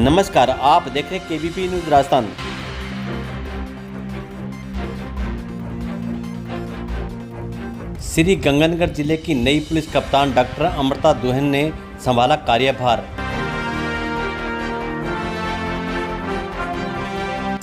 नमस्कार, आप देख रहे हैं केबीपी न्यूज राजस्थान। श्री गंगानगर जिले की नई पुलिस कप्तान डॉक्टर अमृता दुहन ने संभाला कार्यभार।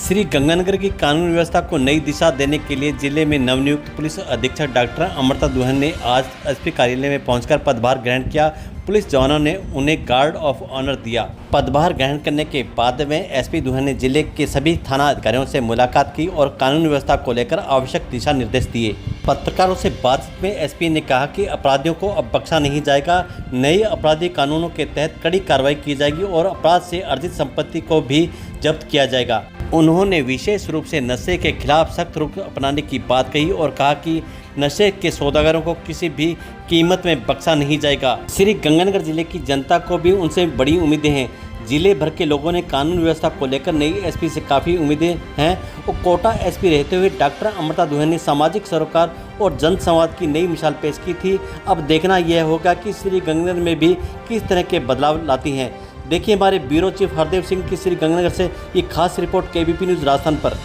श्री गंगानगर की कानून व्यवस्था को नई दिशा देने के लिए जिले में नवनियुक्त पुलिस अधीक्षक डॉक्टर अमृता दुहन ने आज एसपी कार्यालय में पहुंचकर पदभार ग्रहण किया। पुलिस जवानों ने उन्हें गार्ड ऑफ ऑनर दिया। पदभार ग्रहण करने के बाद में एसपी दुहन ने जिले के सभी थाना अधिकारियों से मुलाकात की और कानून व्यवस्था को लेकर आवश्यक दिशा निर्देश दिए। पत्रकारों से बातचीत में एसपी ने कहा कि अपराधियों को अब बख्शा नहीं जाएगा। नए आपराधिक कानूनों के तहत कड़ी कार्रवाई की जाएगी और अपराध से अर्जित संपत्ति को भी जब्त किया जाएगा। उन्होंने विशेष रूप से नशे के खिलाफ सख्त रुख अपनाने की बात कही और कहा कि नशे के सौदागरों को किसी भी कीमत में बख्शा नहीं जाएगा। श्री गंगानगर जिले की जनता को भी उनसे बड़ी उम्मीदें हैं। जिले भर के लोगों ने कानून व्यवस्था को लेकर नई एसपी से काफ़ी उम्मीदें हैं और कोटा एसपी रहते हुए डॉक्टर अमृता दुहन ने सामाजिक सरोकार और जन संवाद की नई मिसाल पेश की थी। अब देखना यह होगा कि श्री गंगानगर में भी किस तरह के बदलाव लाती हैं। देखिए हमारे ब्यूरो चीफ हरदेव सिंह की श्री गंगानगर से ये खास रिपोर्ट केबीपी न्यूज राजस्थान पर।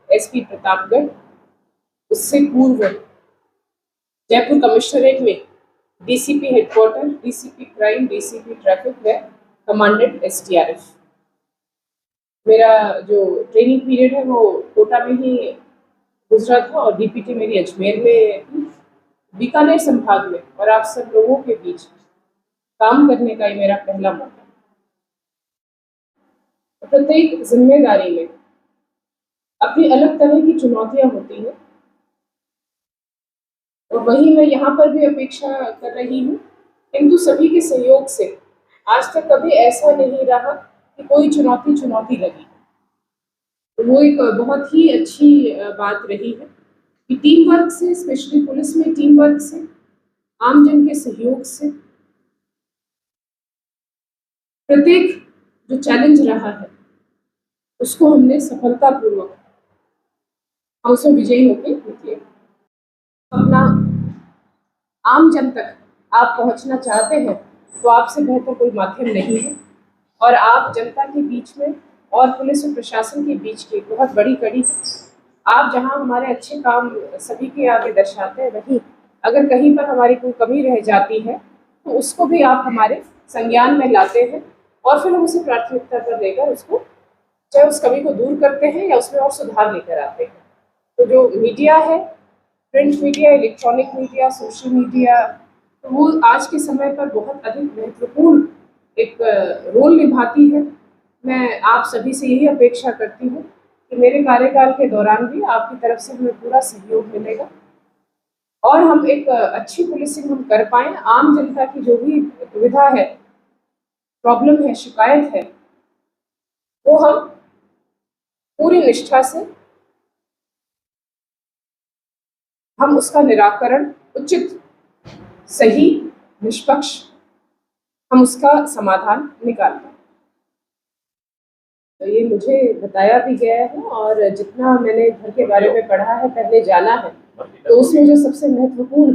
एसपी प्रतापगढ़, उससे पूर्व जयपुर कमिश्नरेट में DCP headquarter, DCP crime, DCP traffic व कमांडेंट एसडीआरएफ। मेरा जो ट्रेनिंग पीरियड है वो कोटा में ही गुजरा था और डीपीटी मेरी अजमेर में, बीकानेर संभाग में, और आप सब लोगों के बीच काम करने का ये मेरा पहला मौका। प्रत्येक जिम्मेदारी में अपनी अलग तरह की चुनौतियां होती हैं और वही मैं यहाँ पर भी अपेक्षा कर रही हूँ, किंतु सभी के सहयोग से आज तक कभी ऐसा नहीं रहा कि कोई चुनौती लगी। तो वो एक बहुत ही अच्छी बात रही है कि टीम वर्क से, स्पेशली पुलिस में टीम वर्क से, आमजन के सहयोग से प्रत्येक जो चैलेंज रहा है उसको हमने सफलतापूर्वक हम उसमें विजयी होकर निकले। अपना आम जन तक आप पहुंचना चाहते हैं तो आपसे बेहतर कोई माध्यम नहीं है और आप जनता के बीच में और पुलिस और प्रशासन के बीच की बहुत बड़ी कड़ी। आप जहां हमारे अच्छे काम सभी के आगे दर्शाते हैं, वहीं अगर कहीं पर हमारी कोई कमी रह जाती है तो उसको भी आप हमारे संज्ञान में लाते हैं और फिर हम उसे प्राथमिकता पर लेकर उसको चाहे उस कमी को दूर करते हैं या उसमें और सुधार लेकर आते हैं। तो जो मीडिया है, print media, electronic media, social media, तो वो आज के समय पर बहुत अधिक महत्वपूर्ण एक रोल निभाती है। मैं आप सभी से यही अपेक्षा करती हूँ कि मेरे कार्यकाल के दौरान भी आपकी तरफ से हमें पूरा सहयोग मिलेगा और हम एक अच्छी पुलिसिंग हम कर पाएँ। आम जनता की जो भी दुविधा है, प्रॉब्लम है, शिकायत है, वो हम पूरी निष्ठा से हम उसका निराकरण उचित, सही, निष्पक्ष हम उसका समाधान निकाल पाएं। तो ये मुझे बताया भी गया है और जितना मैंने घर के बारे में पढ़ा है, पहले जाना है, तो उसमें जो सबसे महत्वपूर्ण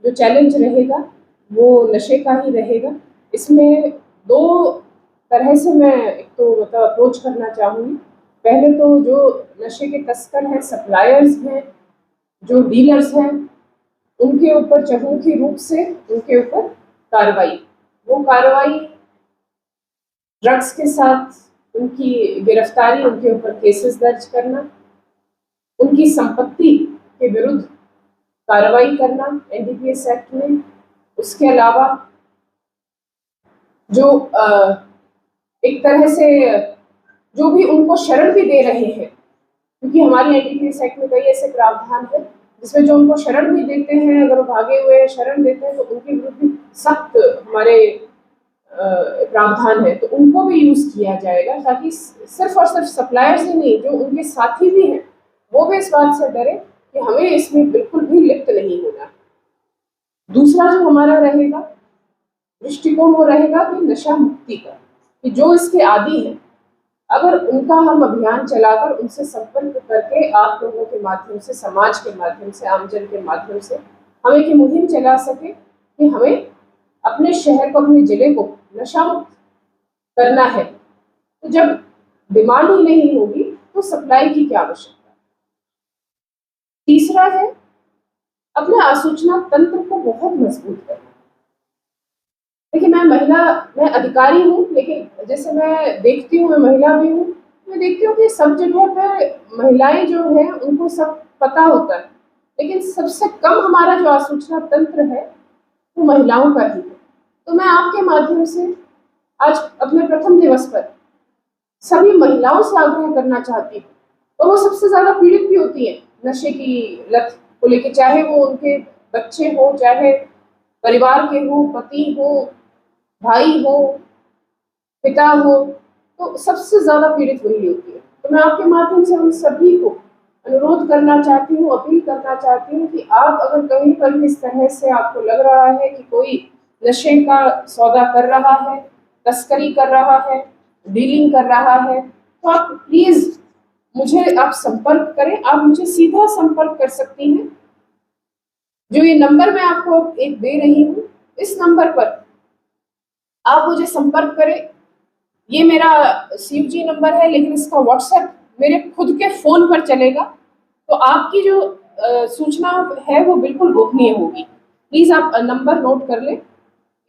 जो चैलेंज रहेगा वो नशे का ही रहेगा। इसमें दो तरह से मैं एक तो मतलब अप्रोच करना चाहूँगी। पहले तो जो नशे के तस्कर हैं, सप्लायर्स हैं, जो डीलर्स हैं, उनके ऊपर चहुमुखी रूप से उनके ऊपर कार्रवाई, वो कार्रवाई ड्रग्स के साथ उनकी गिरफ्तारी, उनके ऊपर केसेस दर्ज करना, उनकी संपत्ति के विरुद्ध कार्रवाई करना एनडीपीएस एक्ट में। उसके अलावा जो एक तरह से जो भी उनको शरण भी दे रहे हैं, क्योंकि हमारी एनडीपीएस एक्ट में कई ऐसे प्रावधान है जिसमें जो उनको शरण भी देते हैं, अगर वो भागे हुए शरण देते हैं तो उनके विरुद्ध भी सख्त हमारे प्रावधान है, तो उनको भी यूज किया जाएगा ताकि सिर्फ और सिर्फ सप्लायर्स ही नहीं, जो उनके साथी भी हैं, वो भी इस बात से डरे कि हमें इसमें बिल्कुल भी लिप्त नहीं होना। दूसरा जो हमारा रहेगा दृष्टिकोण वो रहेगा कि नशा मुक्ति का, कि जो इसके आदी हैं, अगर उनका हम अभियान चलाकर उनसे संपर्क करके आप लोगों के माध्यम से, समाज के माध्यम से, आमजन के माध्यम से हम एक मुहिम चला सके कि हमें अपने शहर को, अपने जिले को नशा मुक्त करना है। तो जब डिमांड ही नहीं होगी तो सप्लाई की क्या आवश्यकता है। तीसरा है अपने आसूचना तंत्र को बहुत मजबूत करना। देखिए, मैं अधिकारी हूँ, लेकिन जैसे मैं देखती हूँ, मैं महिला भी हूँ, मैं देखती हूँ कि सब जगह पे महिलाएं जो है उनको सब पता होता है, लेकिन सबसे कम हमारा जो आसूचना तंत्र है वो महिलाओं का ही है। तो मैं आपके माध्यम से आज अपने प्रथम दिवस पर सभी महिलाओं से आग्रह करना चाहती हूँ, और वो सबसे ज्यादा पीड़ित भी होती है नशे की लत को लेकर, चाहे वो उनके बच्चे हो, चाहे परिवार के हो, पति हो, भाई हो, पिता हो, तो सबसे ज्यादा पीड़ित वही होती है। तो मैं आपके माध्यम से उन सभी को अनुरोध करना चाहती हूँ, अपील करना चाहती हूँ कि आप अगर कहीं पर भी इस तरह से आपको लग रहा है कि कोई नशे का सौदा कर रहा है, तस्करी कर रहा है, डीलिंग कर रहा है, तो आप प्लीज मुझे आप संपर्क करें। आप मुझे सीधा संपर्क कर सकती हैं। जो ये नंबर मैं आपको एक दे रही हूँ, इस नंबर पर आप मुझे संपर्क करें। ये मेरा CUG नंबर है, लेकिन इसका WhatsApp मेरे खुद के फोन पर चलेगा, तो आपकी जो सूचना है वो बिल्कुल गोपनीय होगी। प्लीज आप नंबर नोट कर लें,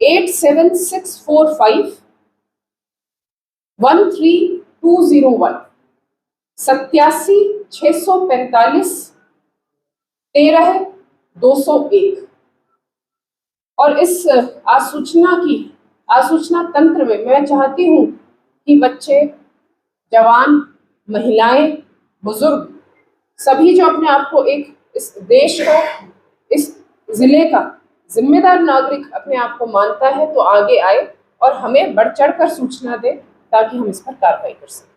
87645 13201, 87 645 13 201। और इस आसूचना तंत्र में मैं चाहती हूँ कि बच्चे, जवान, महिलाएं, बुजुर्ग, सभी जो अपने आप को एक इस देश को, इस जिले का जिम्मेदार नागरिक अपने आप को मानता है, तो आगे आए और हमें बढ़ चढ़ कर सूचना दे, ताकि हम इस पर कार्रवाई कर सकें।